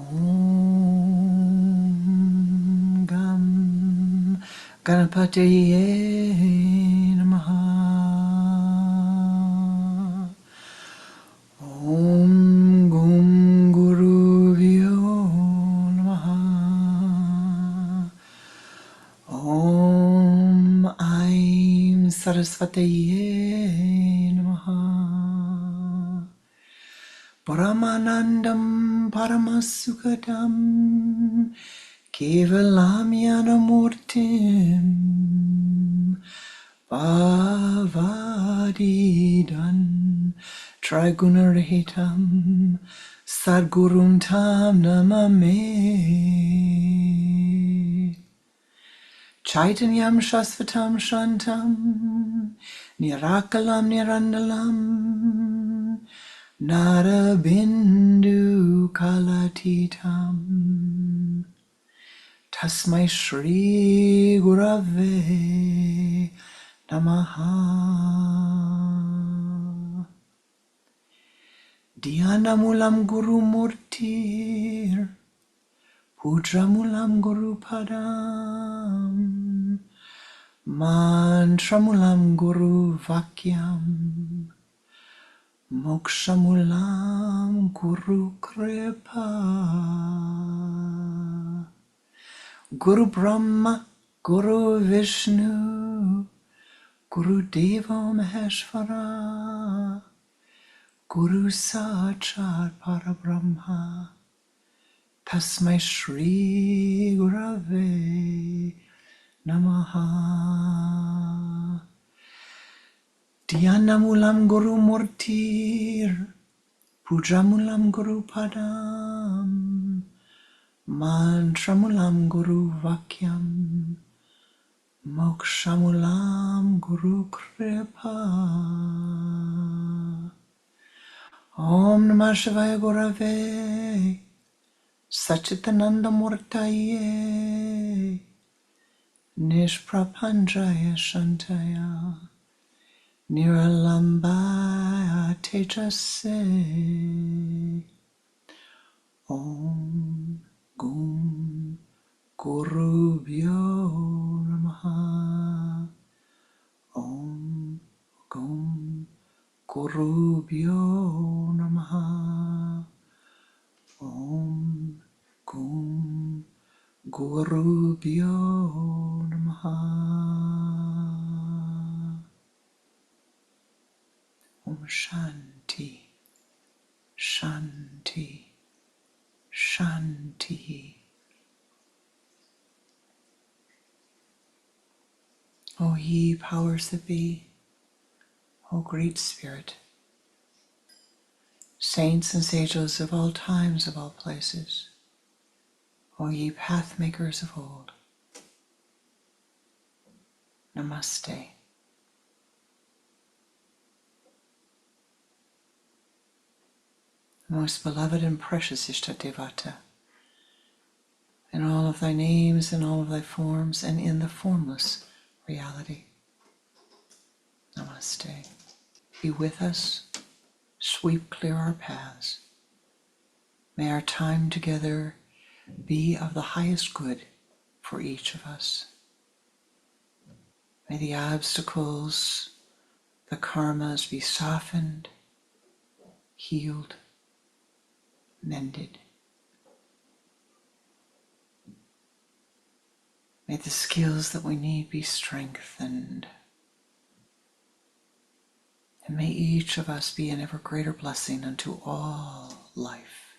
Om Gam Ganapataye Namaha. Om Gum Guru Vyo Namaha. Om Aim Saraswataye Namaha. Paramanandam Paramasukadam Kevalamyanamurtim Bhavadidan Trigunarahitam Sadgurum Tam Namame Chaitanyam Shasvatam Shantam Nirakalam Nirandalam Nara Bindu Kalatitam Tasmai Shri Gurave Namaha. Dhyanamulam Guru Murtir Pujamulam Guru Padam Mantramulam Guru Vakyam Mokshamulam Guru Kripa. Guru Brahma, Guru Vishnu, Guru Deva Maheshvara, Guru Sachat Parabrahma, Tasmai Shri Gurave Namaha. Dhyanamulam Guru Murtir, Pujamulam Guru Padam, Mantramulam Guru Vakyam, Mokshamulam Guru Kripa. Om Namah Shivaya Gurave Satchitananda Murtaye Nishprapanjaya Shantaya Niralambaya Tejase. Om Gum Guru Vyo Namaha. Om Gum Guru Vyo Namaha. Om Gum Guru Vyo Namaha. Om Shanti, Shanti, Shanti. O ye powers that be, O great Spirit, saints and sages of all times, of all places, O ye path makers of old, Namaste. Most beloved and precious Ishtadevata, in all of thy names, in all of thy forms, and in the formless reality, Namaste. Be with us, sweep clear our paths. May our time together be of the highest good for each of us. May the obstacles, the karmas be softened, healed, mended. May the skills that we need be strengthened. And may each of us be an ever greater blessing unto all life.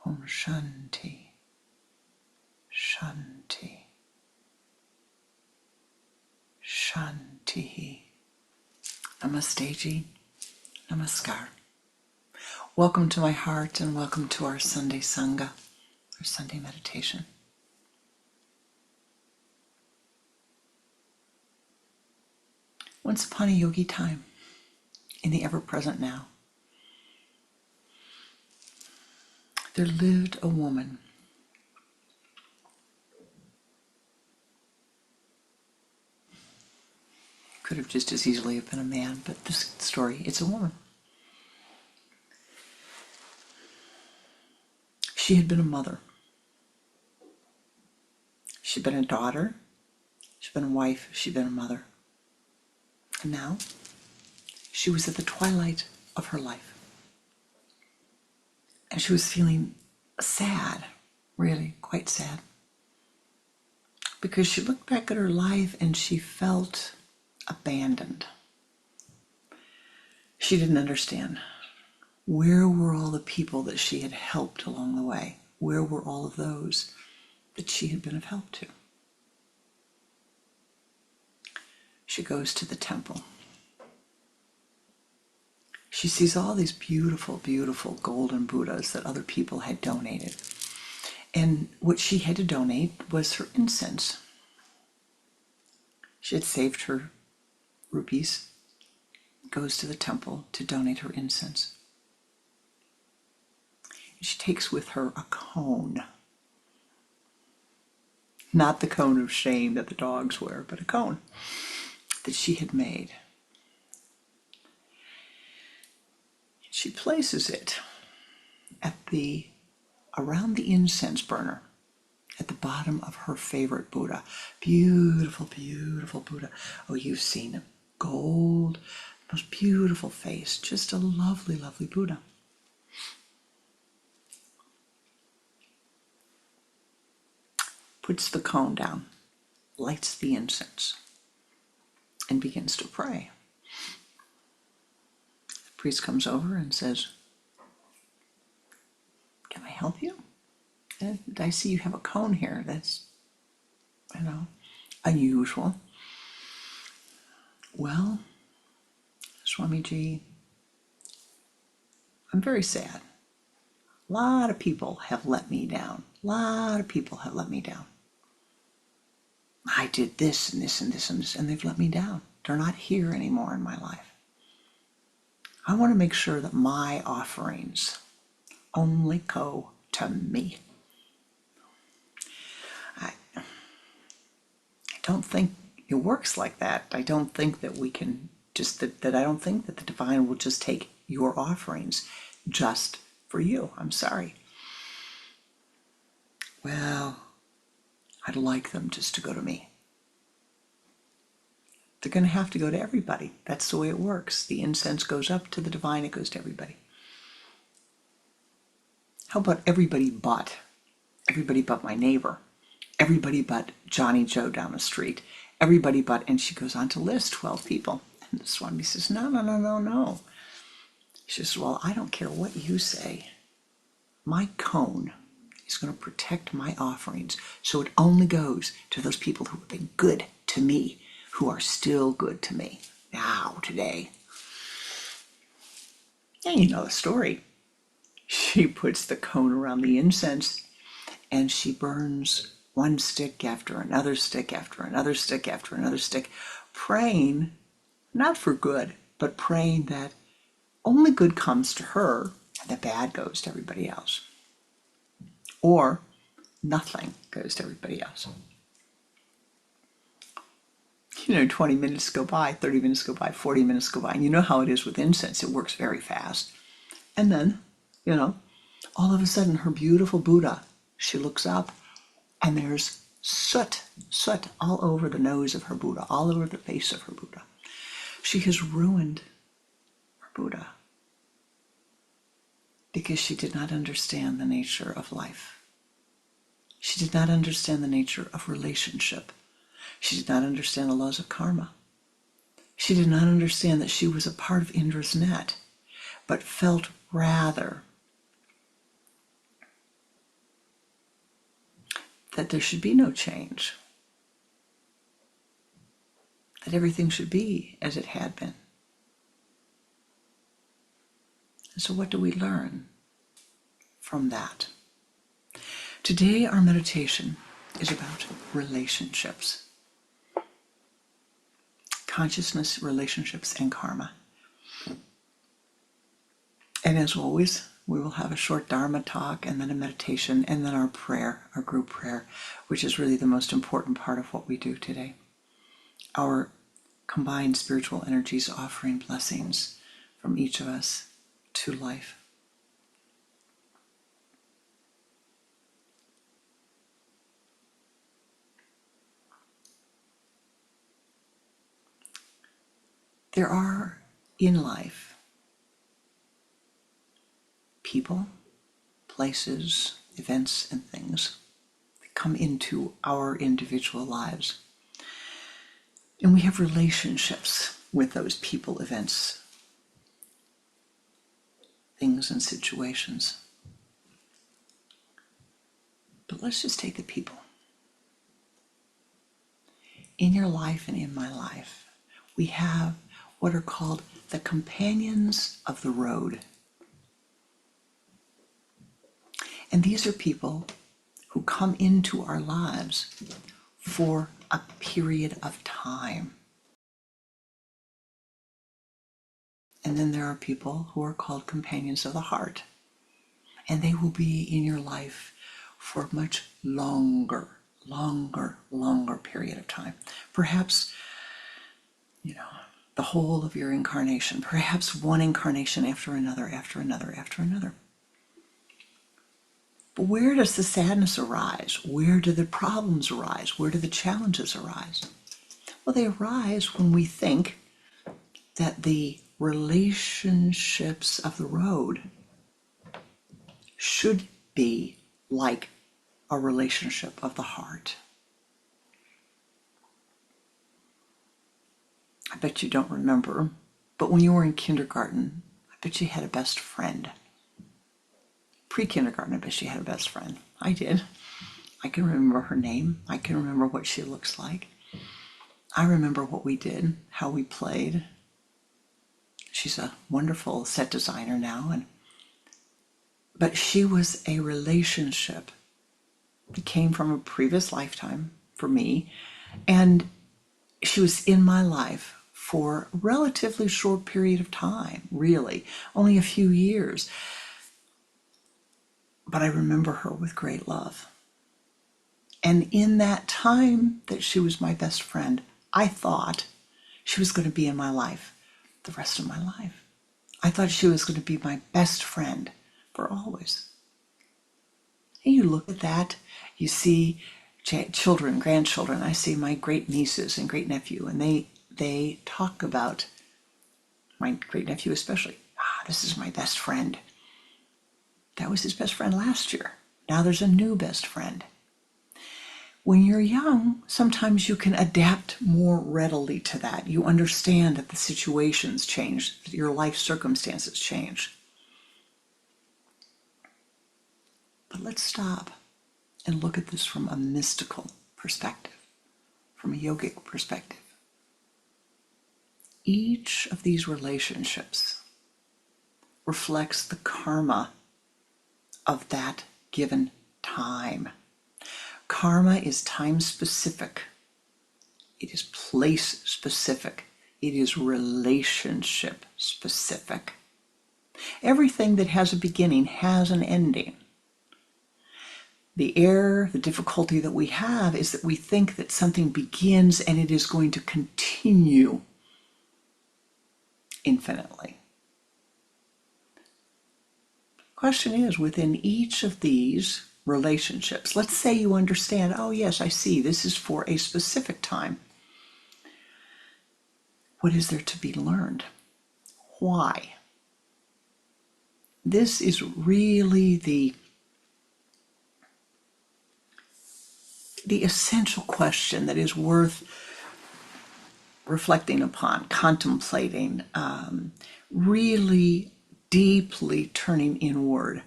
Om Shanti, Shanti, Shanti. Namaste ji, Namaskar. Welcome to my heart and welcome to our Sunday Sangha, our Sunday meditation. Once upon a yogi time, in the ever-present now, there lived a woman. Could have just as easily have been a man, but this story, it's a woman. She had been a mother. She'd been a daughter. She'd been a wife. She'd been a mother. And now she was at the twilight of her life. And she was feeling sad, really quite sad. Because she looked back at her life and she felt abandoned. She didn't understand. Where were all the people that she had helped along the way? Where were all of those that she had been of help to? She goes to the temple. She sees all these beautiful, beautiful golden Buddhas that other people had donated. And what she had to donate was her incense. She had saved her rupees, goes to the temple to donate her incense. She takes with her a cone. Not the cone of shame that the dogs wear, but a cone that she had made. She places it around the incense burner at the bottom of her favorite Buddha. Beautiful, beautiful Buddha. Oh, you've seen him. Gold, most beautiful face. Just a lovely, lovely Buddha. Puts the cone down, lights the incense, and begins to pray. The priest comes over and says, "Can I help you? I see you have a cone here. That's, unusual." "Well, Swamiji, I'm very sad. A lot of people have let me down. A lot of people have let me down. I did this and this and this and this, and they've let me down. They're not here anymore in my life. I want to make sure that my offerings only go to me. I don't think it works like that. I don't think that we can I don't think that the divine will just take your offerings just for you. I'm sorry." "Well, I'd like them just to go to me." "They're going to have to go to everybody. That's the way it works. The incense goes up to the divine, it goes to everybody." "How about everybody but my neighbor, everybody but Johnny Joe down the street, everybody but," and she goes on to list 12 people. And the Swami says, No. She says, "Well, I don't care what you say. My cone is going to protect my offerings, so it only goes to those people who have been good to me, who are still good to me now, today." And you know the story. She puts the cone around the incense and she burns one stick after another stick after another stick after another stick, praying, not for good, but praying that only good comes to her and the bad goes to everybody else. Or nothing goes to everybody else. 20 minutes go by, 30 minutes go by, 40 minutes go by, and you know how it is with incense. It works very fast. And then, all of a sudden her beautiful Buddha, she looks up and there's soot all over the nose of her Buddha, all over the face of her Buddha. She has ruined her Buddha because she did not understand the nature of life. She did not understand the nature of relationship. She did not understand the laws of karma. She did not understand that she was a part of Indra's net, but felt rather that there should be no change, that everything should be as it had been. And so what do we learn from that? Today our meditation is about relationships. Consciousness, relationships, and karma. And as always, we will have a short Dharma talk and then a meditation and then our prayer, our group prayer, which is really the most important part of what we do today. Our combined spiritual energies offering blessings from each of us to life. There are in life people, places, events, and things that come into our individual lives. And we have relationships with those people, events, things, and situations. But let's just take the people. In your life and in my life, we have what are called the companions of the road. And these are people who come into our lives for a period of time. And then there are people who are called companions of the heart. And they will be in your life for a much longer period of time. Perhaps, the whole of your incarnation. Perhaps one incarnation after another, after another, after another. But where does the sadness arise? Where do the problems arise? Where do the challenges arise? Well, they arise when we think that the relationships of the road should be like a relationship of the heart. I bet you don't remember, but when you were in kindergarten, I bet you had a best friend. Pre-kindergarten, I bet she had a best friend. I did. I can remember her name. I can remember what she looks like. I remember what we did, how we played. She's a wonderful set designer now, but she was a relationship that came from a previous lifetime for me, and she was in my life for a relatively short period of time, really, only a few years. But I remember her with great love. And in that time that she was my best friend, I thought she was going to be in my life the rest of my life. I thought she was going to be my best friend for always. And you look at that, you see children, grandchildren. I see my great nieces and great nephew, and they talk about my great nephew especially. This is my best friend. That was his best friend last year. Now there's a new best friend. When you're young, sometimes you can adapt more readily to that. You understand that the situations change, that your life circumstances change. But let's stop and look at this from a mystical perspective, from a yogic perspective. Each of these relationships reflects the karma of that given time. Karma is time specific. It is place specific. It is relationship specific. Everything that has a beginning has an ending. The error, the difficulty that we have is that we think that something begins and it is going to continue infinitely. The question is, within each of these relationships, let's say you understand, oh yes, I see, this is for a specific time. What is there to be learned? Why? This is really the essential question that is worth reflecting upon, contemplating, really deeply turning inward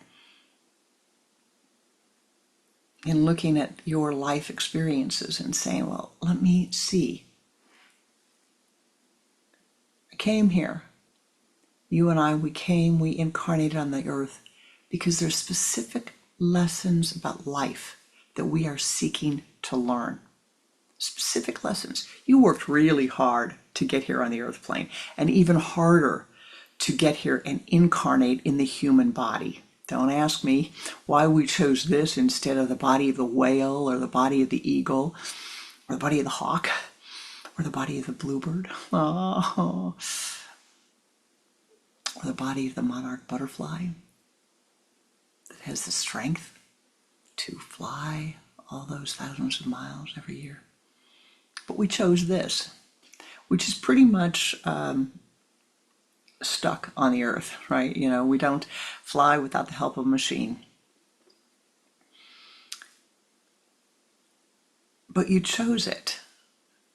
and looking at your life experiences and saying, well, let me see. I came here. You and I, we incarnated on the earth because there's specific lessons about life that we are seeking to learn. Specific lessons. You worked really hard to get here on the earth plane, and even harder to get here and incarnate in the human body. Don't ask me why we chose this instead of the body of the whale or the body of the eagle or the body of the hawk or the body of the bluebird or the body of the monarch butterfly that has the strength to fly all those thousands of miles every year. But we chose this, which is pretty much stuck on the earth, right? We don't fly without the help of a machine. But you chose it.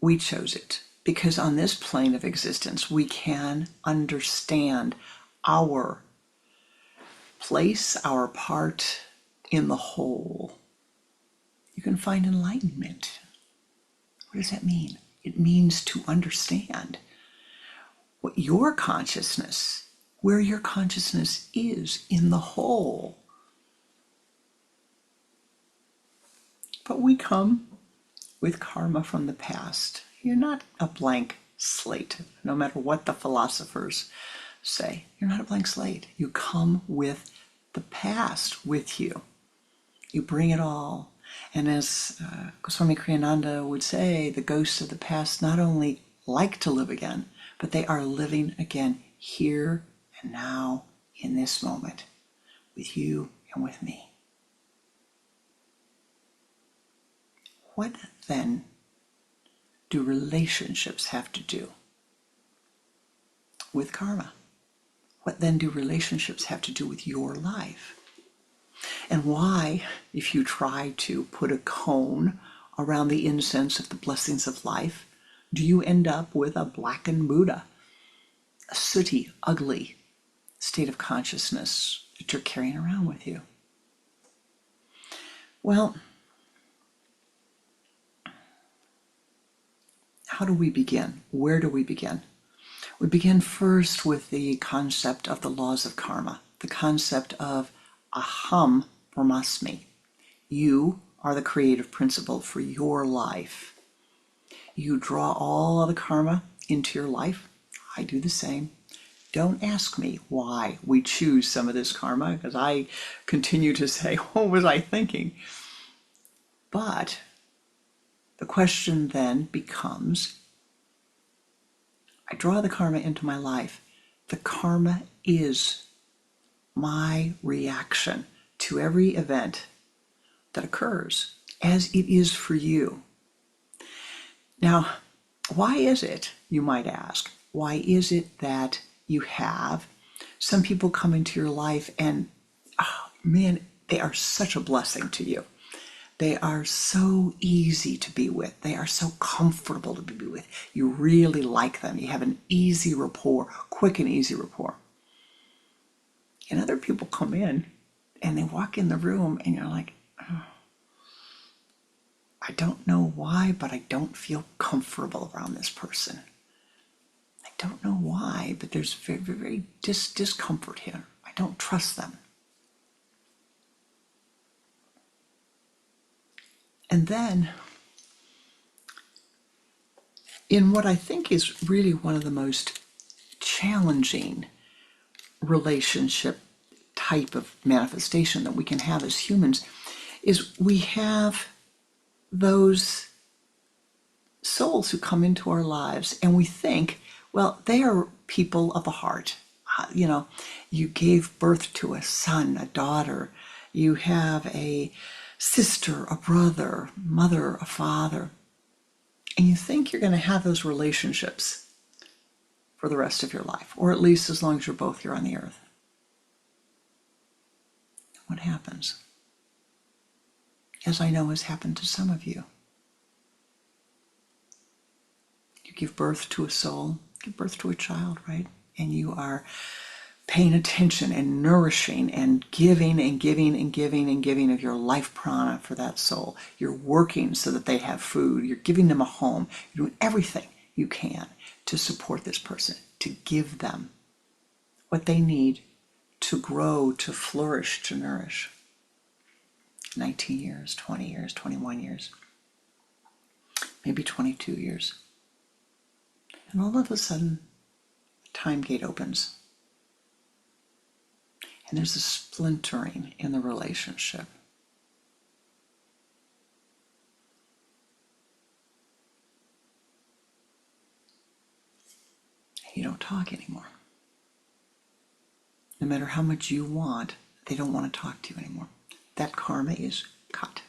We chose it. Because on this plane of existence, we can understand our place, our part in the whole. You can find enlightenment. What does that mean? It means to understand what your consciousness, where your consciousness is in the whole. But we come with karma from the past. You're not a blank slate, no matter what the philosophers say. You're not a blank slate. You come with the past with you. You bring it all. And as Swami Pranananda would say, the ghosts of the past not only like to live again, but they are living again here and now in this moment with you and with me. What then do relationships have to do with karma? What then do relationships have to do with your life? And why, if you try to put a cone around the incense of the blessings of life, do you end up with a blackened Buddha, a sooty, ugly state of consciousness that you're carrying around with you? Well, how do we begin? Where do we begin? We begin first with the concept of the laws of karma, the concept of aham brahmasmi. You are the creative principle for your life. You draw all of the karma into your life. I do the same. Don't ask me why we choose some of this karma, because I continue to say, what was I thinking? But the question then becomes, I draw the karma into my life. The karma is my reaction to every event that occurs, as it is for you. Now, why is it, you might ask, why is it that you have some people come into your life and, oh man, they are such a blessing to you. They are so easy to be with. They are so comfortable to be with. You really like them. You have an easy rapport, quick and easy rapport. And other people come in and they walk in the room and you're like, oh, I don't know why, but I don't feel comfortable around this person. I don't know why, but there's very, very discomfort here. I don't trust them. And then, in what I think is really one of the most challenging relationship type of manifestation that we can have as humans, is we have those souls who come into our lives and we think, well, they are people of the heart. You gave birth to a son, a daughter. You have a sister, a brother, mother, a father. And you think you're going to have those relationships for the rest of your life, or at least as long as you're both here on the earth. What happens? As I know has happened to some of you. You give birth to a soul, give birth to a child, right? And you are paying attention and nourishing and giving and giving and giving and giving of your life prana for that soul. You're working so that they have food. You're giving them a home. You're doing everything you can to support this person, to give them what they need to grow, to flourish, to nourish. 19 years, 20 years, 21 years, maybe 22 years. And all of a sudden, the time gate opens. And there's a splintering in the relationship. You don't talk anymore. No matter how much you want, they don't want to talk to you anymore. That karma is cut.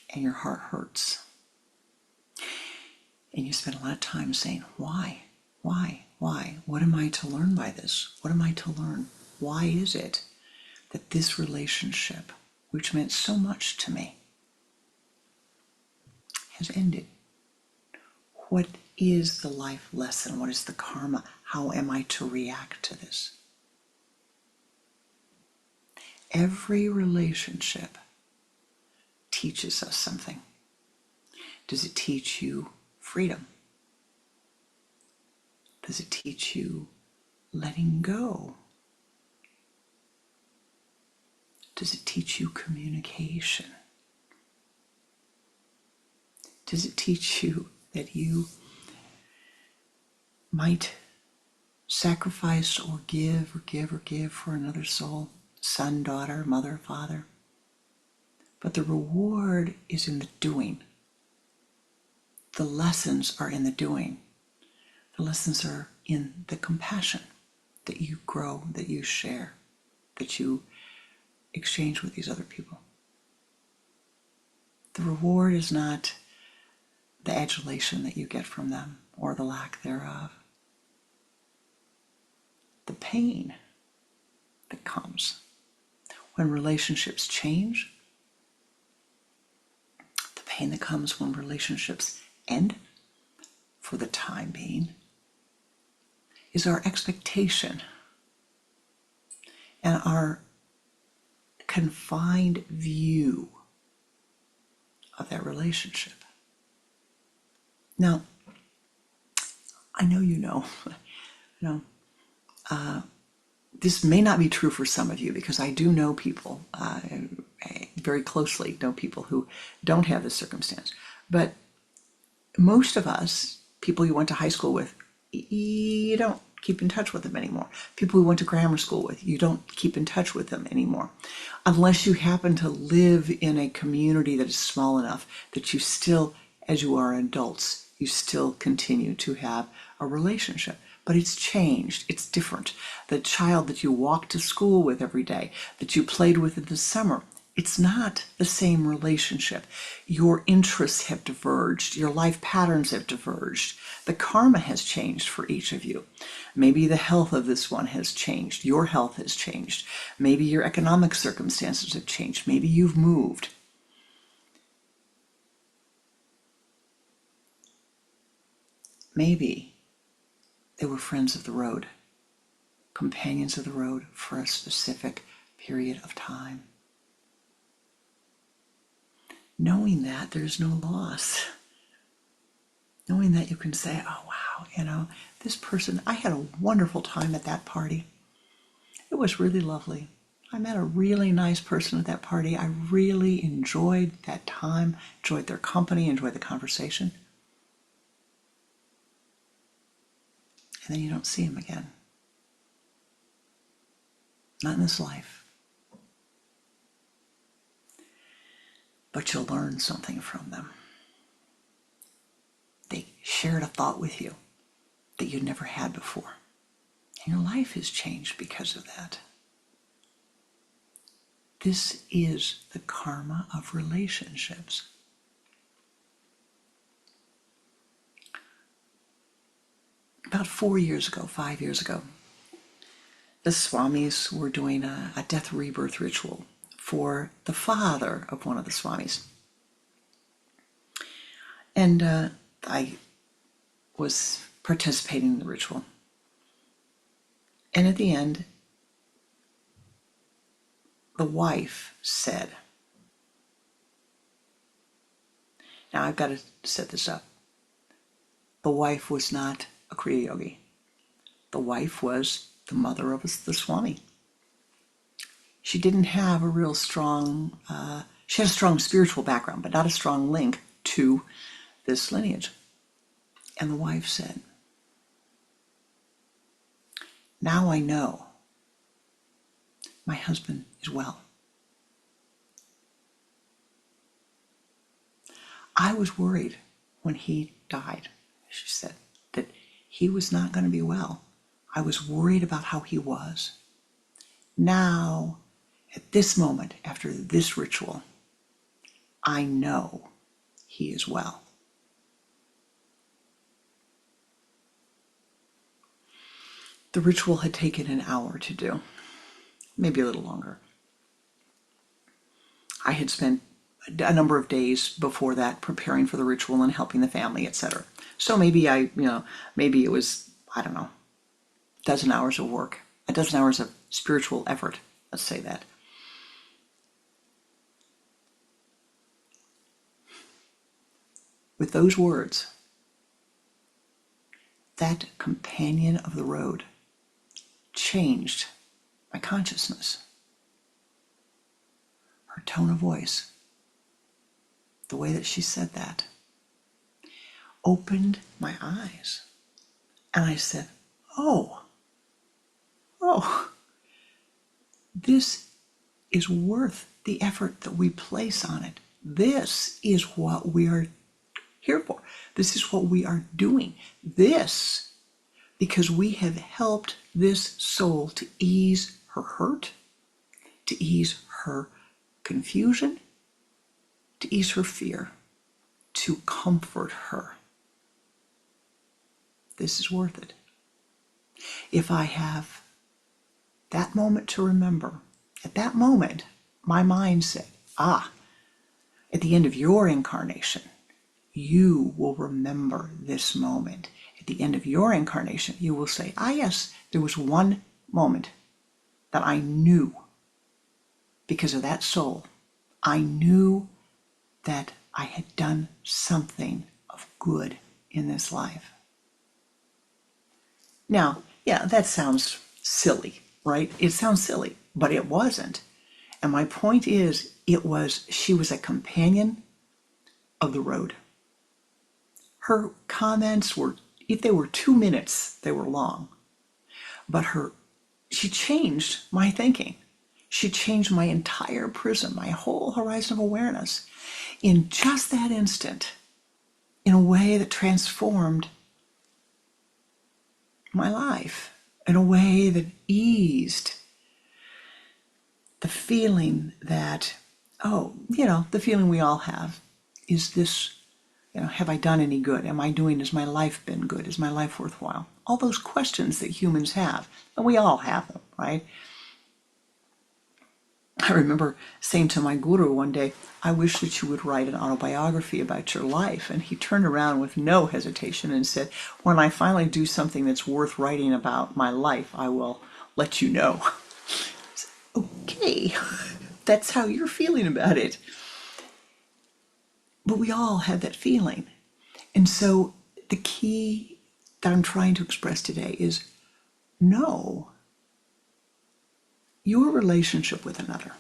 And your heart hurts. And you spend a lot of time saying, why? Why? Why? What am I to learn by this? What am I to learn? Why is it that this relationship, which meant so much to me, has ended? What is the life lesson? What is the karma? How am I to react to this? Every relationship teaches us something. Does it teach you freedom? Does it teach you letting go? Does it teach you communication? Does it teach you that you might sacrifice or give for another soul, son, daughter, mother, father? But the reward is in the doing. The lessons are in the doing. The lessons are in the compassion that you grow, that you share, that you exchange with these other people. The reward is not the adulation that you get from them or the lack thereof. The pain that comes when relationships change, the pain that comes when relationships end for the time being, is our expectation and our confined view of that relationship. Now, I know you know, this may not be true for some of you, because I do know people, very closely know people who don't have this circumstance. But most of us, people you went to high school with, you don't keep in touch with them anymore. People who went to grammar school with, you don't keep in touch with them anymore. Unless you happen to live in a community that is small enough that you still, as you are adults, you still continue to have a relationship. But it's changed. It's different. The child that you walked to school with every day, that you played with in the summer, it's not the same relationship. Your interests have diverged. Your life patterns have diverged. The karma has changed for each of you. Maybe the health of this one has changed. Your health has changed. Maybe your economic circumstances have changed. Maybe you've moved. Maybe they were friends of the road, companions of the road for a specific period of time. Knowing that, there's no loss. Knowing that you can say, oh wow, this person, I had a wonderful time at that party. It was really lovely. I met a really nice person at that party. I really enjoyed that time, enjoyed their company, enjoyed the conversation. And then you don't see them again. Not in this life. But you'll learn something from them. They shared a thought with you that you never had before. And your life has changed because of that. This is the karma of relationships. About 5 years ago, the Swamis were doing a death rebirth ritual for the father of one of the Swamis. And I was participating in the ritual. And at the end, the wife said, now I've got to set this up. The wife was not a Kriya yogi. The wife was the mother of the Swami. She didn't have a real strong, she had a strong spiritual background, but not a strong link to this lineage. And the wife said, now I know my husband is well. I was worried when he died, she said, that he was not going to be well. I was worried about how he was. Now, at this moment, after this ritual, I know he is well. The ritual had taken an hour to do, maybe a little longer. I had spent a number of days before that preparing for the ritual and helping the family, etc. So maybe maybe it was, I don't know, a dozen hours of work, a dozen hours of spiritual effort, let's say that. With those words, that companion of the road changed my consciousness. Her tone of voice, the way that she said that, opened my eyes. And I said, oh, this is worth the effort that we place on it. This is what we are here for. This is what we are doing. This, because we have helped this soul to ease her hurt, to ease her confusion, to ease her fear, to comfort her. This is worth it. If I have that moment to remember, at that moment, my mind said, at the end of your incarnation, you will remember this moment. At the end of your incarnation, you will say, yes, there was one moment that I knew, because of that soul, I knew that I had done something of good in this life. Now, yeah, that sounds silly, right? It sounds silly, but it wasn't. And my point is, she was a companion of the road. Her comments were, if they were 2 minutes, they were long. But she changed my thinking. She changed my entire prism, my whole horizon of awareness in just that instant, in a way that transformed my life, in a way that eased the feeling that, the feeling we all have is this, have I done any good? Has my life been good? Is my life worthwhile? All those questions that humans have, and we all have them, right? I remember saying to my guru one day, I wish that you would write an autobiography about your life. And he turned around with no hesitation and said, when I finally do something that's worth writing about my life, I will let you know. Okay, that's how you're feeling about it. But we all have that feeling. And so the key that I'm trying to express today is know your relationship with another.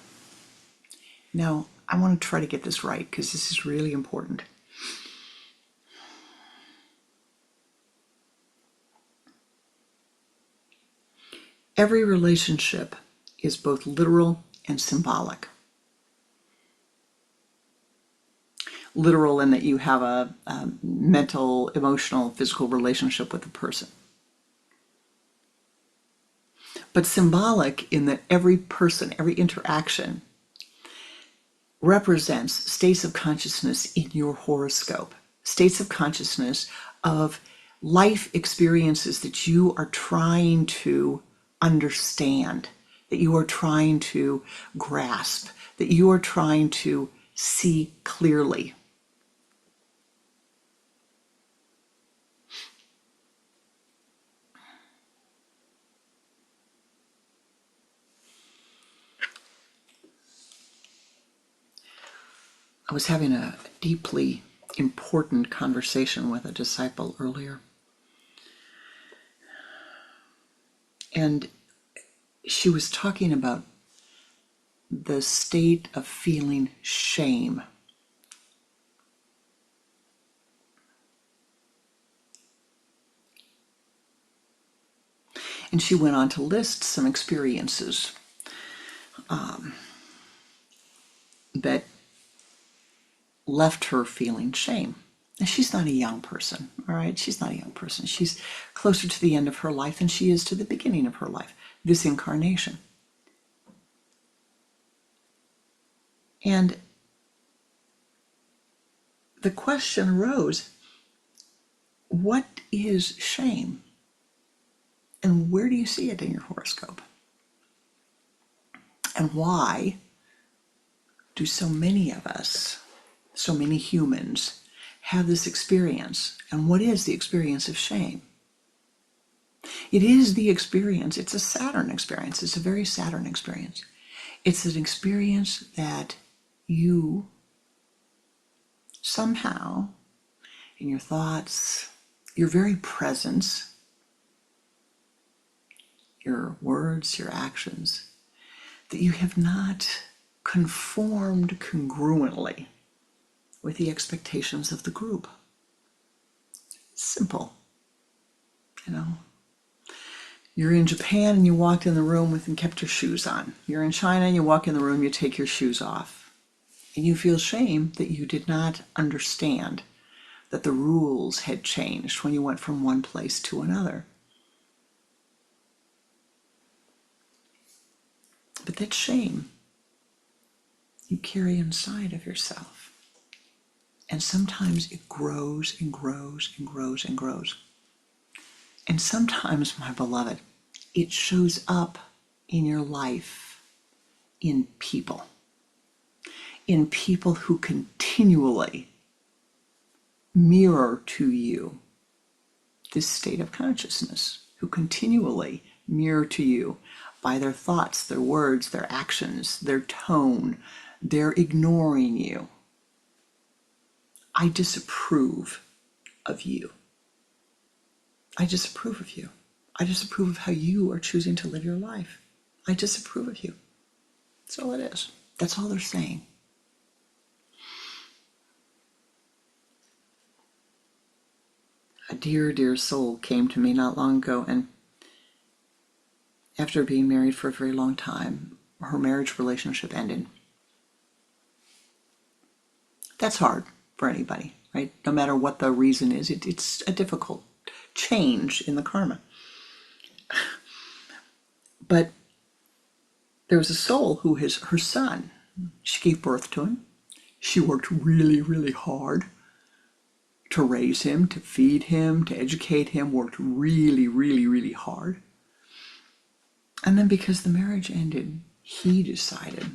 Now, I want to try to get this right because this is really important. Every relationship is both literal and symbolic. Literal in that you have a mental, emotional, physical relationship with a person. But symbolic in that every person, every interaction represents states of consciousness in your horoscope, states of consciousness of life experiences that you are trying to understand, that you are trying to grasp, that you are trying to see clearly. I was having a deeply important conversation with a disciple earlier. And she was talking about the state of feeling shame. And she went on to list some experiences that left her feeling shame. And she's not a young person, all right? She's not a young person. She's closer to the end of her life than she is to the beginning of her life, this incarnation. And the question arose, what is shame? And where do you see it in your horoscope? And why do so many of us, so many humans, have this experience? And what is the experience of shame? It is the experience, it's a Saturn experience, it's a very Saturn experience. It's an experience that you somehow, in your thoughts, your very presence, your words, your actions, that you have not conformed congruently with the expectations of the group. Simple, you know. You're in Japan and you walked in the room and kept your shoes on. You're in China and you walk in the room, you take your shoes off. And you feel shame that you did not understand that the rules had changed when you went from one place to another. But that shame you carry inside of yourself. And sometimes it grows and grows and grows and grows. And sometimes, my beloved, it shows up in your life in people who continually mirror to you this state of consciousness, who continually mirror to you by their thoughts, their words, their actions, their tone, their ignoring you. I disapprove of you. I disapprove of you. I disapprove of how you are choosing to live your life. I disapprove of you. That's all it is. That's all they're saying. A dear, dear soul came to me not long ago, and after being married for a very long time, her marriage relationship ended. That's hard for anybody, right? No matter what the reason is, it's a difficult change in the karma. But there was a soul who is her son. She gave birth to him. She worked really, really hard to raise him, to feed him, to educate him, worked really, really, really hard. And then because the marriage ended, he decided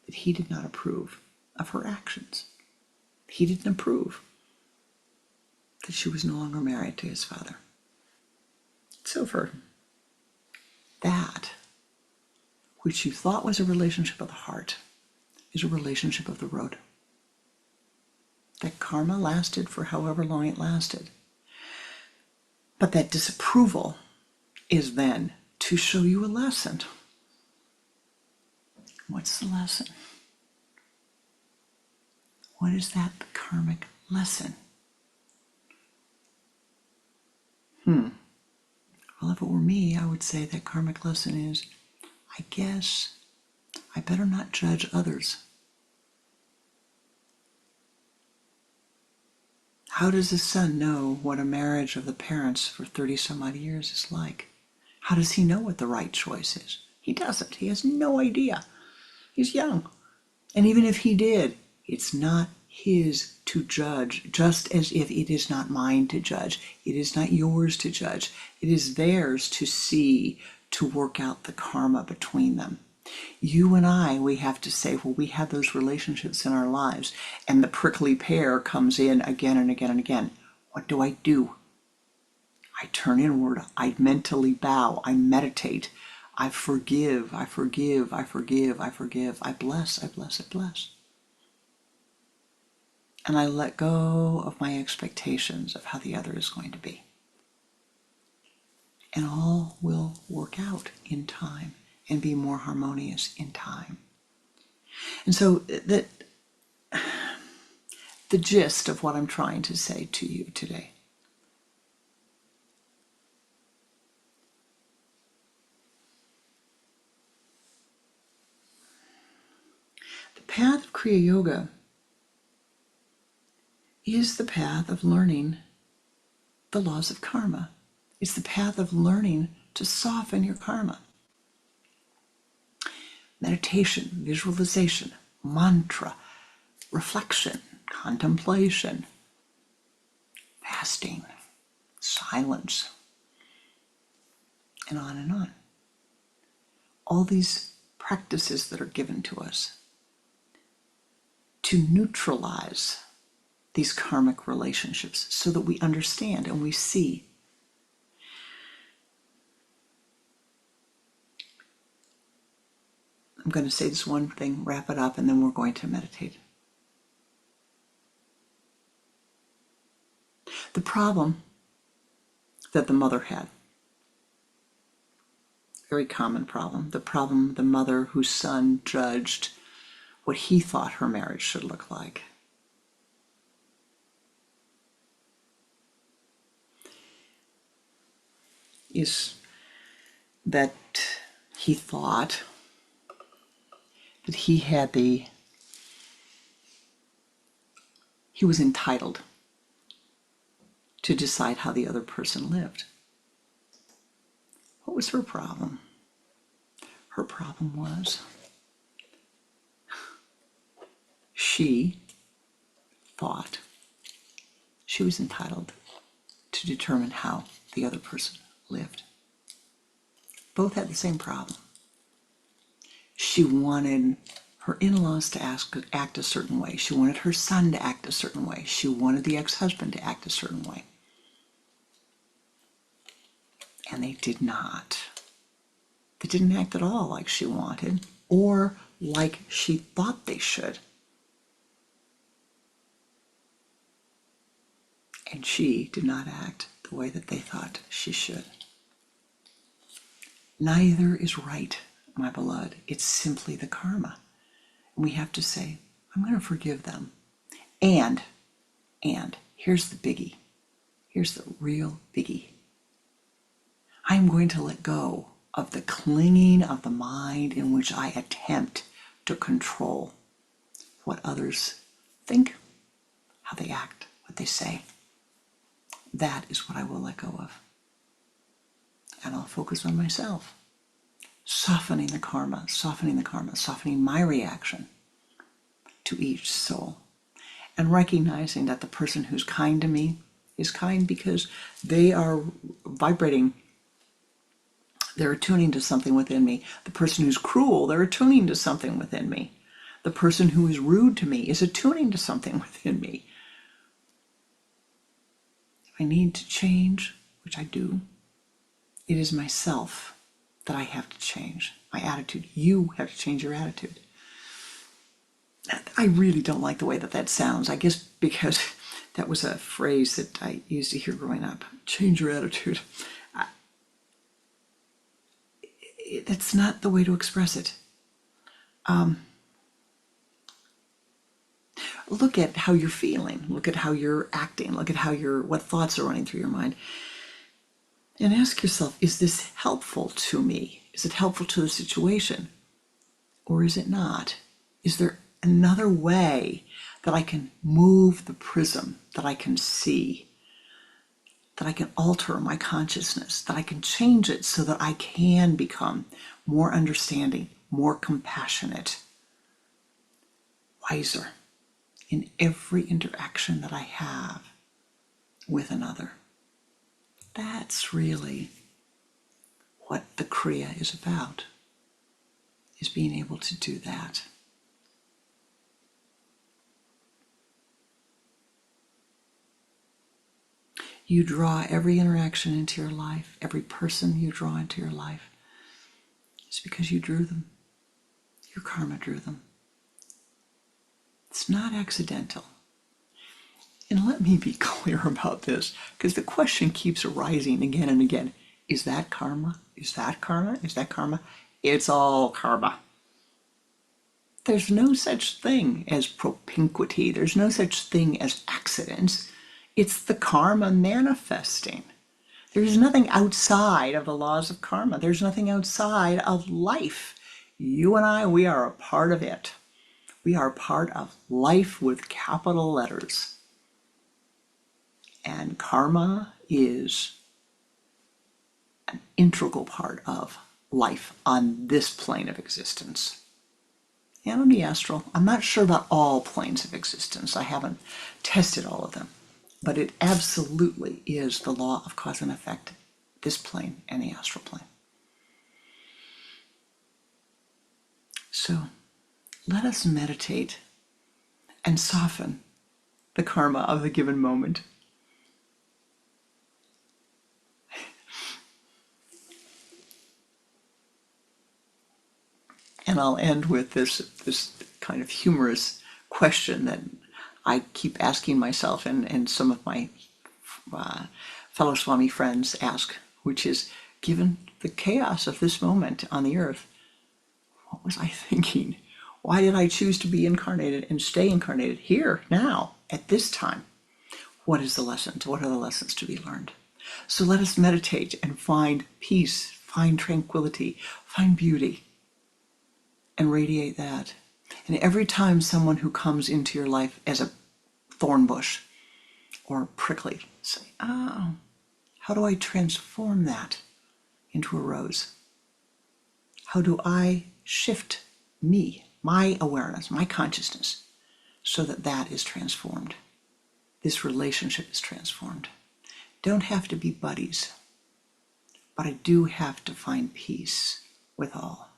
that he did not approve of her actions. He didn't approve that she was no longer married to his father. So for that, which you thought was a relationship of the heart, is a relationship of the road. That karma lasted for however long it lasted. But that disapproval is then to show you a lesson. What's the lesson? What is that karmic lesson? Well, if it were me, I would say that karmic lesson is, I guess I better not judge others. How does a son know what a marriage of the parents for 30 some odd years is like? How does he know what the right choice is? He doesn't. He has no idea. He's young. And even if he did, it's not his to judge, just as if it is not mine to judge. It is not yours to judge. It is theirs to see, to work out the karma between them. You and I, we have to say, well, we have those relationships in our lives, and the prickly pear comes in again and again and again. What do? I turn inward. I mentally bow. I meditate. I forgive. I forgive. I forgive. I forgive. I bless. I bless. I bless. And I let go of my expectations of how the other is going to be. And all will work out in time and be more harmonious in time. And so the gist of what I'm trying to say to you today, the path of Kriya Yoga is the path of learning the laws of karma. It's the path of learning to soften your karma. Meditation, visualization, mantra, reflection, contemplation, fasting, silence, and on and on. All these practices that are given to us to neutralize these karmic relationships so that we understand and we see. I'm going to say this one thing, wrap it up, and then we're going to meditate. The problem that the mother had, very common problem, the mother whose son judged what he thought her marriage should look like. Is that he thought that he was entitled to decide how the other person lived. What was her problem? Her problem was she thought she was entitled to determine how the other person lived. Both had the same problem. She wanted her in-laws to act a certain way. She wanted her son to act a certain way. She wanted the ex-husband to act a certain way. And they did not. They didn't act at all like she wanted or like she thought they should. And she did not act the way that they thought she should. Neither is right, my beloved. It's simply the karma. And we have to say, I'm going to forgive them. And here's the biggie. Here's the real biggie. I'm going to let go of the clinging of the mind in which I attempt to control what others think, how they act, what they say. That is what I will let go of. And I'll focus on myself, softening the karma, softening my reaction to each soul, and recognizing that the person who's kind to me is kind because they are vibrating. They're attuning to something within me. The person who's cruel, they're attuning to something within me. The person who is rude to me is attuning to something within me. If I need to change, which I do, it is myself that I have to change. My attitude. You have to change your attitude. I really don't like the way that sounds. I guess because that was a phrase that I used to hear growing up. Change your attitude. That's not the way to express it. Look at how you're feeling. Look at how you're acting. Look at what thoughts are running through your mind. And ask yourself, is this helpful to me? Is it helpful to the situation? Or is it not? Is there another way that I can move the prism, that I can see, that I can alter my consciousness, that I can change it so that I can become more understanding, more compassionate, wiser in every interaction that I have with another? That's really what the Kriya is about, is being able to do that. You draw every interaction into your life, every person you draw into your life. It's because you drew them. Your karma drew them. It's not accidental. And let me be clear about this, because the question keeps arising again and again. Is that karma? Is that karma? Is that karma? It's all karma. There's no such thing as propinquity. There's no such thing as accidents. It's the karma manifesting. There's nothing outside of the laws of karma. There's nothing outside of life. You and I, we are a part of it. We are part of life with capital letters. And karma is an integral part of life on this plane of existence. And on the astral, I'm not sure about all planes of existence. I haven't tested all of them. But it absolutely is the law of cause and effect, this plane and the astral plane. So let us meditate and soften the karma of the given moment. And I'll end with this kind of humorous question that I keep asking myself, and some of my fellow Swami friends ask, which is, given the chaos of this moment on the earth, what was I thinking? Why did I choose to be incarnated and stay incarnated here, now, at this time? What is the lesson? What are the lessons to be learned? So let us meditate and find peace, find tranquility, find beauty, and radiate that. And every time someone who comes into your life as a thorn bush or prickly, say, oh, how do I transform that into a rose? How do I shift me, my awareness, my consciousness, so that that is transformed? This relationship is transformed. Don't have to be buddies, but I do have to find peace with all.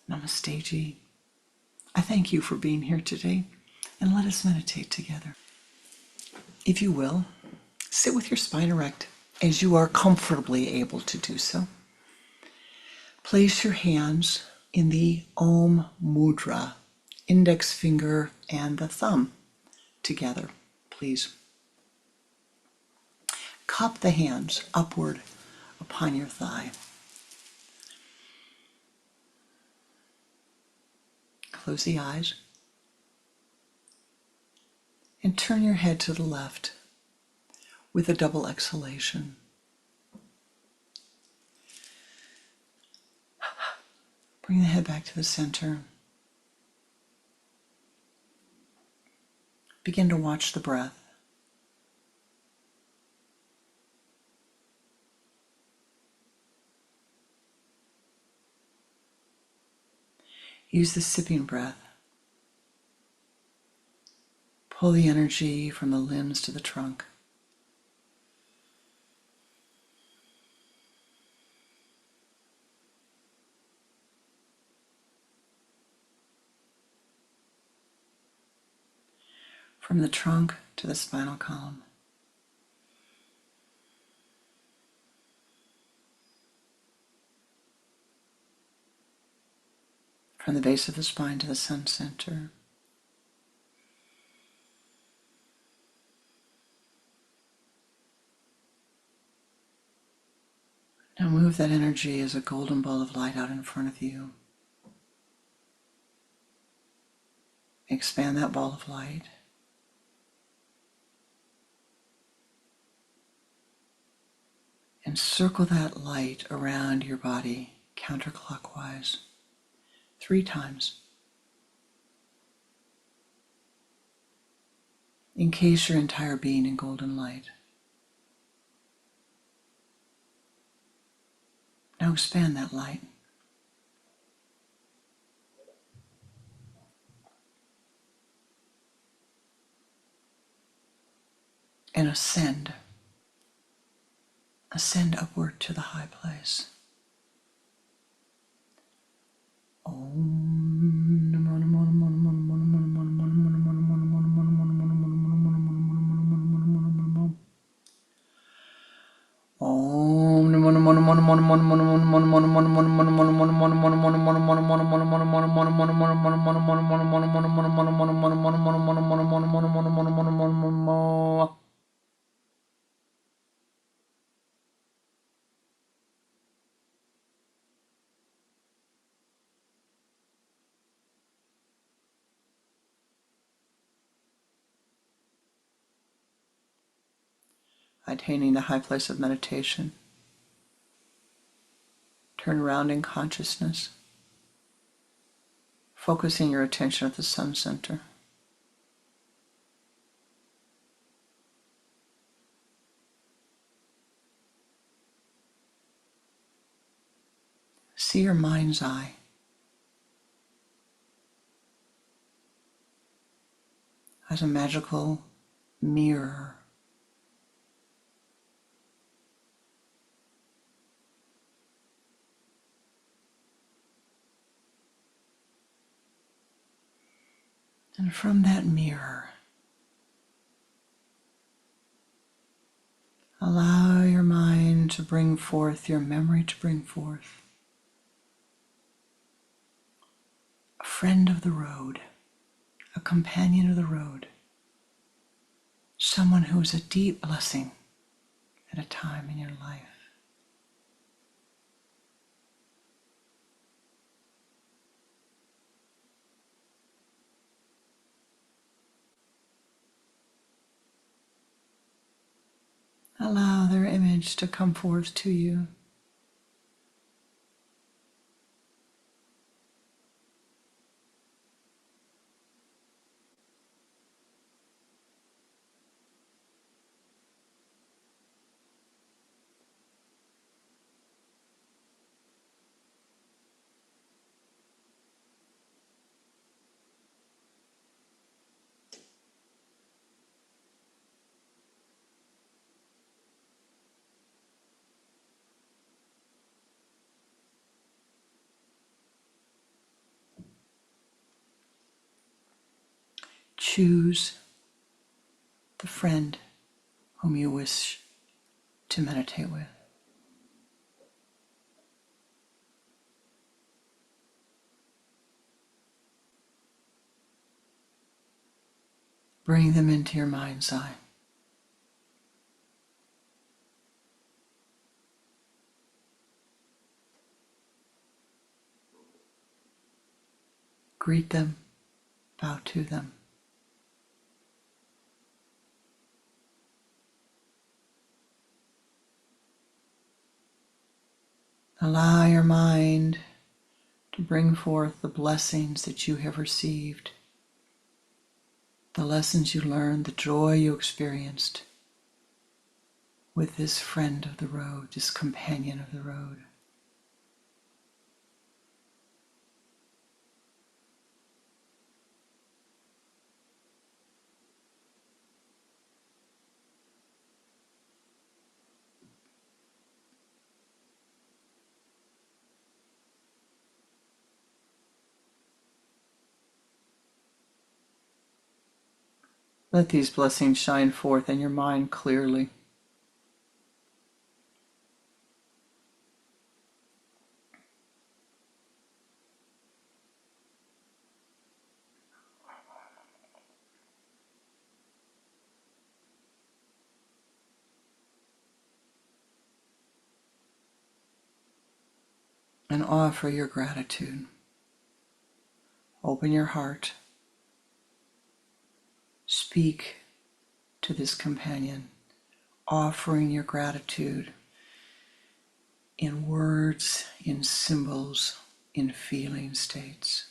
Namaste, Ji. I thank you for being here today, and let us meditate together. If you will, sit with your spine erect as you are comfortably able to do so. Place your hands in the Om Mudra, index finger and the thumb together, please. Cup the hands upward upon your thigh. Close the eyes and turn your head to the left with a double exhalation. Bring the head back to the center. Begin to watch the breath. Use the sipping breath. Pull the energy from the limbs to the trunk. From the trunk to the spinal column. From the base of the spine to the sun center. Now move that energy as a golden ball of light out in front of you. Expand that ball of light. And circle that light around your body counterclockwise 3 times. Encase your entire being in golden light. Now expand that light. And ascend. Ascend upward to the high place. Om Namo Namo Namo Namo Namo Namo Namo Namo Namo Namo. Om Namo Namo Namo Namo Namo Namo. Attaining the high place of meditation. Turn around in consciousness, focusing your attention at the sun center. See your mind's eye as a magical mirror. And from that mirror, allow your mind to bring forth, your memory to bring forth a friend of the road, a companion of the road, someone who is a deep blessing at a time in your life. Allow their image to come forth to you. Choose the friend whom you wish to meditate with. Bring them into your mind's eye. Greet them, bow to them. Allow your mind to bring forth the blessings that you have received, the lessons you learned, the joy you experienced with this friend of the road, this companion of the road. Let these blessings shine forth in your mind clearly. And offer your gratitude. Open your heart. Speak to this companion, offering your gratitude in words, in symbols, in feeling states.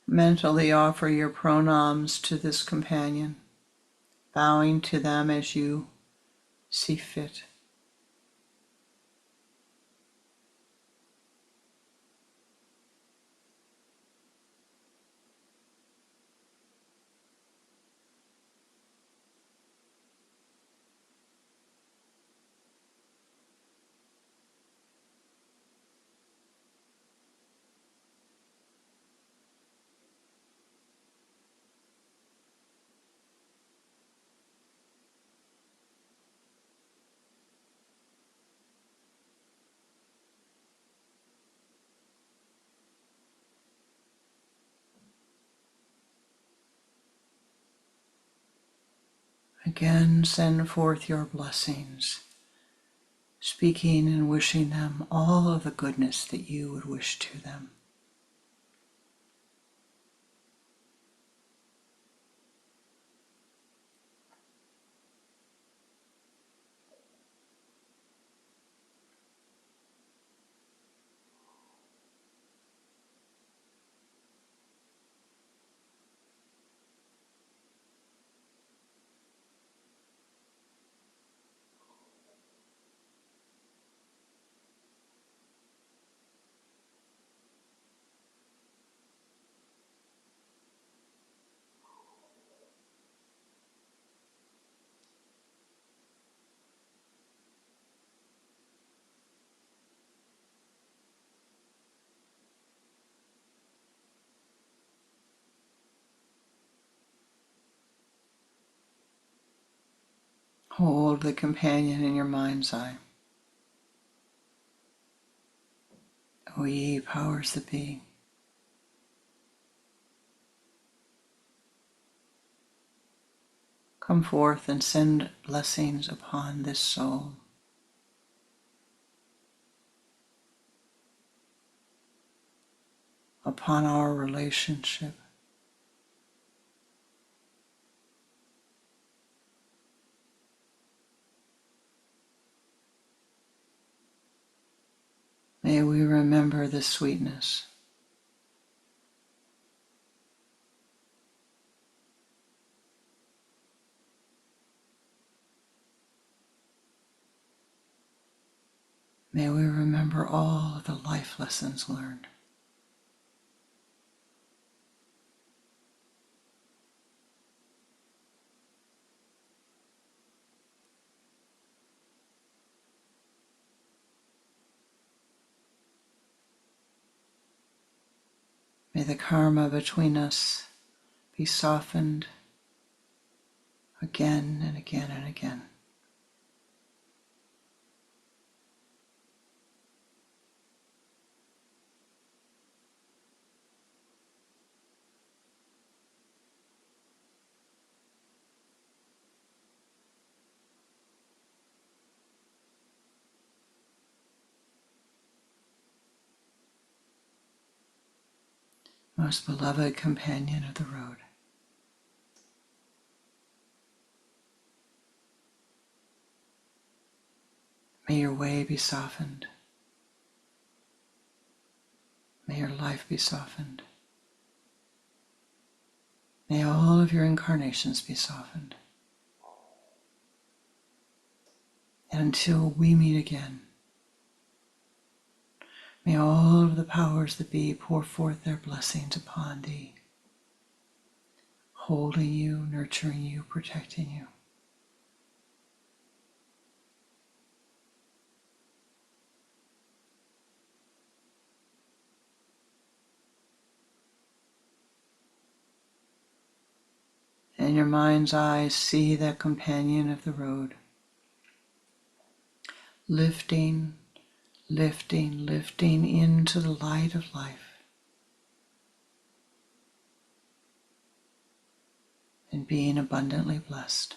Mentally offer your pranams to this companion, bowing to them as you see fit. Again, send forth your blessings, speaking and wishing them all of the goodness that you would wish to them. Hold the companion in your mind's eye. O ye powers that be, come forth and send blessings upon this soul. Upon our relationship. May we remember the sweetness. May we remember all of the life lessons learned. May the karma between us be softened again and again and again. Most beloved companion of the road, may your way be softened. May your life be softened. May all of your incarnations be softened. And until we meet again, may all of the powers that be pour forth their blessings upon thee, holding you, nurturing you, protecting you. In your mind's eye, see that companion of the road, lifting, lifting, lifting into the light of life, and being abundantly blessed.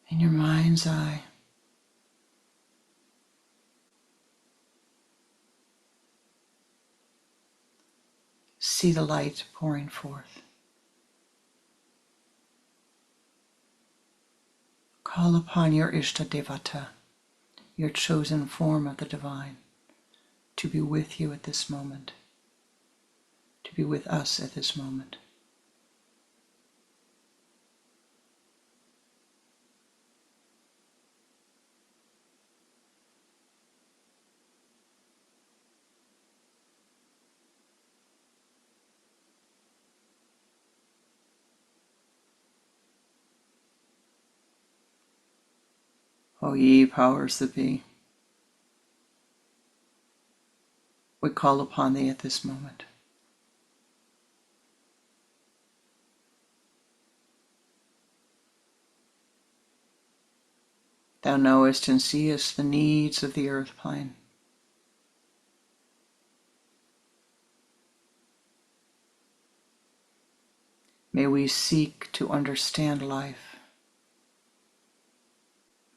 In your mind's eye, see the light pouring forth. Call upon your Ishta Devata, your chosen form of the divine, to be with you at this moment, to be with us at this moment. O ye powers that be, we call upon thee at this moment. Thou knowest and seest the needs of the earth plane. May we seek to understand life.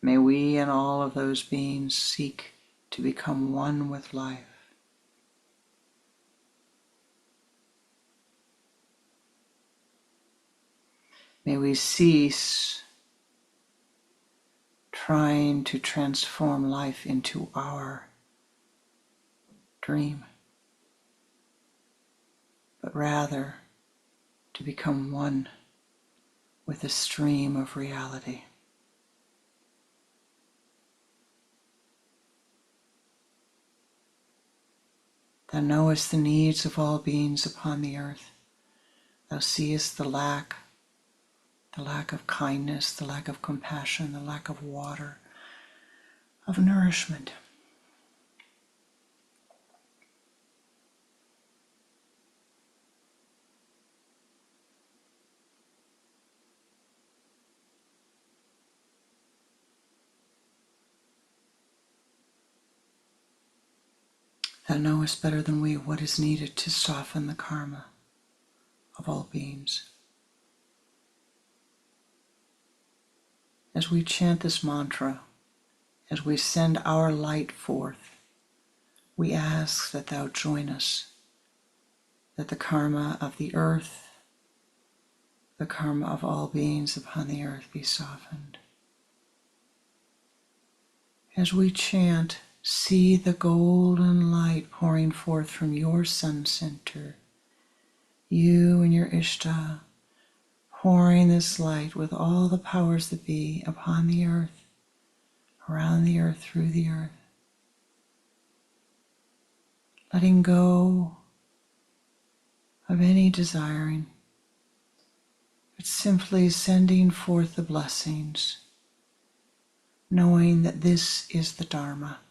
May we and all of those beings seek to become one with life. May we cease trying to transform life into our dream, but rather to become one with the stream of reality. Thou knowest the needs of all beings upon the earth. Thou seest the lack of kindness, the lack of compassion, the lack of water, of nourishment. Thou knowest better than we what is needed to soften the karma of all beings. As we chant this mantra, as we send our light forth, we ask that Thou join us, that the karma of the earth, the karma of all beings upon the earth be softened. As we chant, see the golden light pouring forth from your sun center, you and your Ishta, pouring this light with all the powers that be upon the earth, around the earth, through the earth. Letting go of any desiring, but simply sending forth the blessings, knowing that this is the Dharma.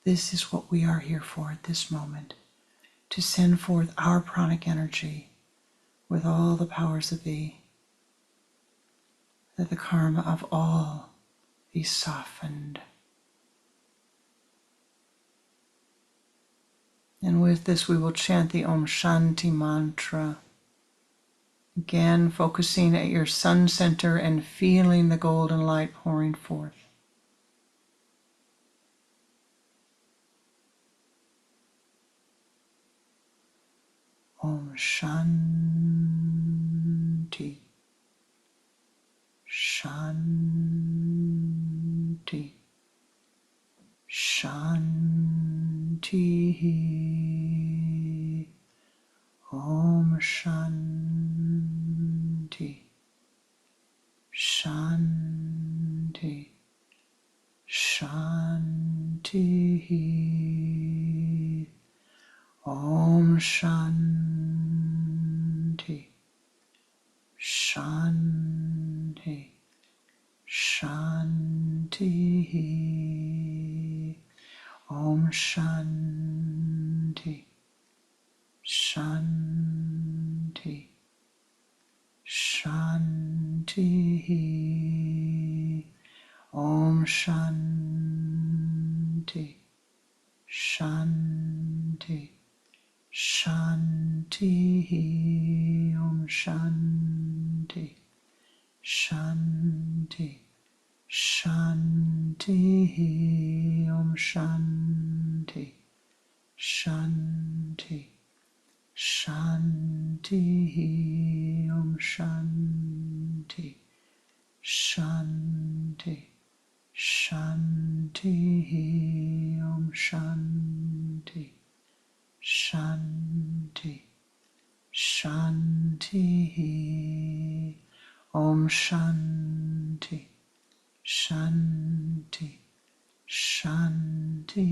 This is what we are here for at this moment, to send forth our pranic energy with all the powers that be, that the karma of all be softened. And with this we will chant the Om Shanti mantra, again focusing at your sun center and feeling the golden light pouring forth. Om Shanti, Shanti, Shanti. Om Shanti, Shanti, Shanti. Om Shanti, Shanti, Shanti. Om Shanti, Shanti, Shanti. Om Shanti, Shanti, Shanti. Om Shanti, Shanti, Shanti. Om Shanti, Shanti, Shanti. Om Shanti, Shanti, Shanti. Om Shanti, Shanti, Shanti. Om Shanti, Shanti, Shanti.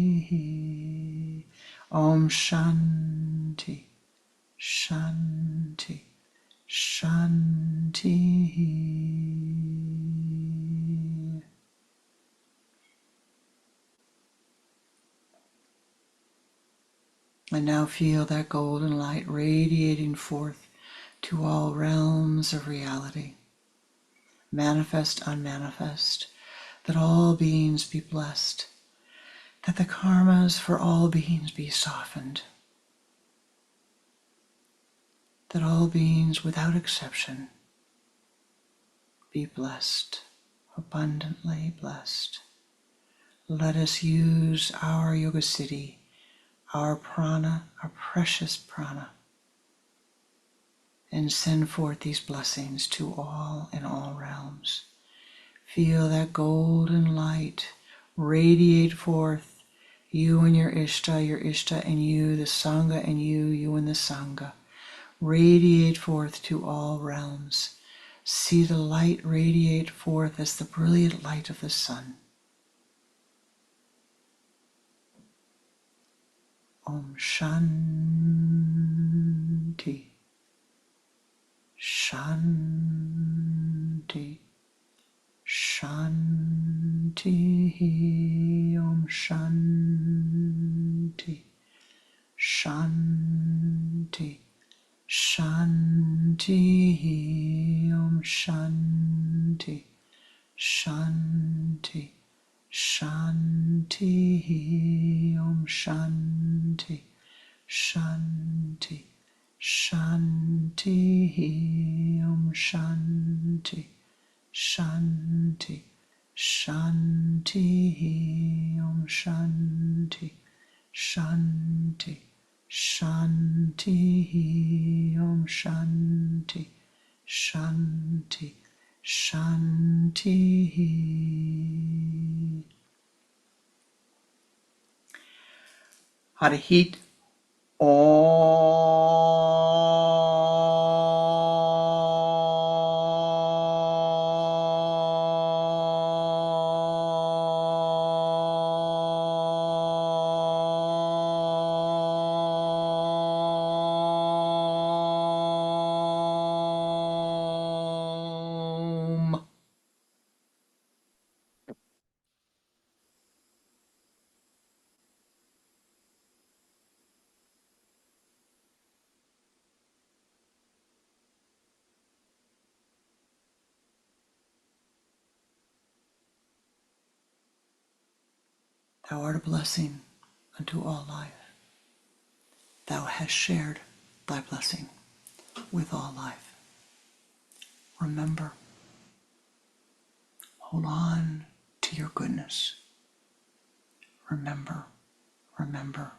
Om Shanti, Shanti, Shanti. And now feel that golden light radiating forth to all realms of reality, manifest, unmanifest, that all beings be blessed, that the karmas for all beings be softened, that all beings without exception be blessed, abundantly blessed. Let us use our yoga city, our prana, our precious prana, and send forth these blessings to all in all realms. Feel that golden light radiate forth, you and your Ishta and you, the Sangha and you and the Sangha. Radiate forth to all realms. See the light radiate forth as the brilliant light of the sun. Om Shanti, Shanti, Shanti. Om Shanti, Shanti, Shanti. Om Shanti, Shanti, Shanti. Om Shanti, Shanti, Om Shanti, Shanti, Shanti, Om Shanti, Shanti, Shanti. Harihit Om. Thou art a blessing unto all life. Thou hast shared thy blessing with all life. Remember, hold on to your goodness. Remember, remember,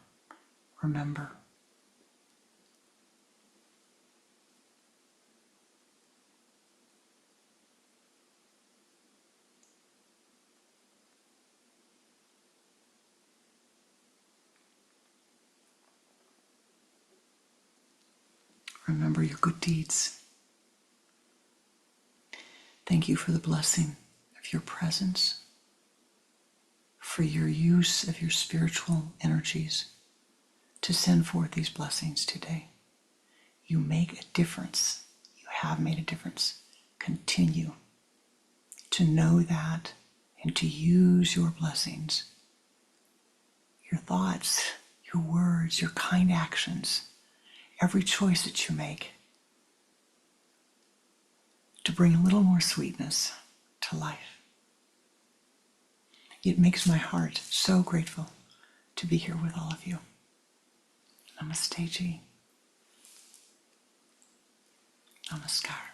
remember. Remember your good deeds. Thank you for the blessing of your presence, for your use of your spiritual energies to send forth these blessings today. You make a difference. You have made a difference. Continue to know that and to use your blessings, your thoughts, your words, your kind actions, every choice that you make to bring a little more sweetness to life. It makes my heart so grateful to be here with all of you. Namaste ji. Namaskar.